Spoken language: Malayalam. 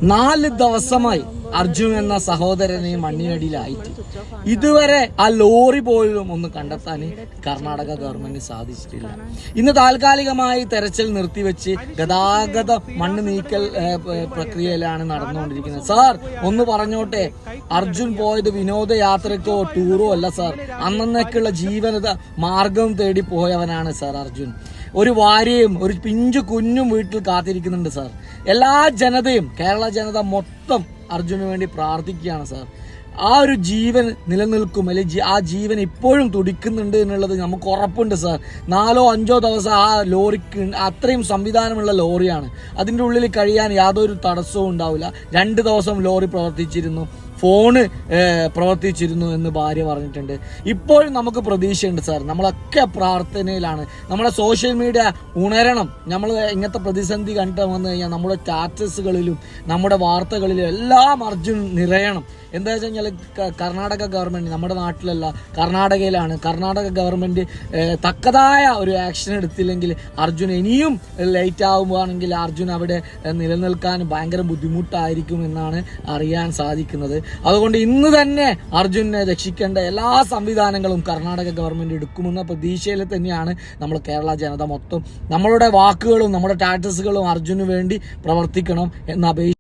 4 ദിവസമായി അർജുൻ എന്ന സഹോദരനെ മണ്ണിനടിയിലായിട്ട് ഇതുവരെ ആ ലോറി പോലും ഒന്ന് കണ്ടെത്താൻ കർണാടക ഗവൺമെന്റ് സാധിച്ചിട്ടില്ല. ഇന്ന് താൽക്കാലികമായി തെരച്ചിൽ നിർത്തിവെച്ച് ഗതാഗത മണ്ണ് നീക്കൽ പ്രക്രിയയിലാണ് നടന്നുകൊണ്ടിരിക്കുന്നത്. സാർ ഒന്ന് പറഞ്ഞോട്ടെ, അർജുൻ പോയത് വിനോദയാത്രക്കോ ടൂറോ അല്ല സാർ, അന്നേക്കുള്ള ജീവനത മാർഗം തേടി പോയവനാണ് സാർ അർജുൻ. ഒരു ഭാര്യയും ഒരു പിഞ്ചു കുഞ്ഞും വീട്ടിൽ കാത്തിരിക്കുന്നുണ്ട് സാർ. എല്ലാ ജനതയും, കേരള ജനത മൊത്തം അർജുന് വേണ്ടി പ്രാർത്ഥിക്കുകയാണ് സാർ. ആ ഒരു ജീവൻ നിലനിൽക്കും, അല്ലെങ്കിൽ ആ ജീവൻ ഇപ്പോഴും തുടിക്കുന്നുണ്ട് എന്നുള്ളത് നമുക്ക് ഉറപ്പുണ്ട് സാർ. 4-5 ദിവസം ആ ലോറിക്ക് അത്രയും സംവിധാനമുള്ള ലോറിയാണ്. അതിൻ്റെ ഉള്ളിൽ കഴിയാൻ യാതൊരു തടസ്സവും ഉണ്ടാവില്ല. 2 ദിവസം ലോറി പ്രവർത്തിച്ചിരുന്നു, ഫോണ് പ്രവർത്തിച്ചിരുന്നു എന്ന് ഭാര്യ പറഞ്ഞിട്ടുണ്ട്. ഇപ്പോഴും നമുക്ക് പ്രതീക്ഷയുണ്ട് സാർ. നമ്മളൊക്കെ പ്രാർത്ഥനയിലാണ്. നമ്മുടെ സോഷ്യൽ മീഡിയ ഉണരണം. നമ്മൾ ഇങ്ങനത്തെ പ്രതിസന്ധി കണ്ടു വന്നു കഴിഞ്ഞാൽ നമ്മുടെ സ്റ്റാറ്റസുകളിലും നമ്മുടെ വാർത്തകളിലും എല്ലാം അർജുൻ നിറയണം. എന്താ വെച്ച് കഴിഞ്ഞാൽ കർണാടക ഗവൺമെന്റ് നമ്മുടെ നാട്ടിലല്ല, കർണാടകയിലാണ്. കർണാടക ഗവൺമെന്റ് തക്കതായ ഒരു ആക്ഷൻ എടുത്തില്ലെങ്കിൽ അർജുൻ ഇനിയും ലേറ്റ് ആകുമ്പോഴാണെങ്കിൽ അർജുൻ അവിടെ നിലനിൽക്കാൻ ഭയങ്കര ബുദ്ധിമുട്ടായിരിക്കും എന്നാണ് അറിയാൻ സാധിക്കുന്നത്. അതുകൊണ്ട് ഇന്ന് തന്നെ അർജുനെ രക്ഷിക്കേണ്ട എല്ലാ സംവിധാനങ്ങളും കർണാടക ഗവൺമെന്റ് എടുക്കുമെന്ന പ്രതീക്ഷയിൽ തന്നെയാണ് നമ്മൾ കേരള ജനത മൊത്തം. നമ്മളുടെ വാക്കുകളും നമ്മുടെ സ്റ്റാറ്റസുകളും അർജുന് വേണ്ടി പ്രവർത്തിക്കണം എന്ന്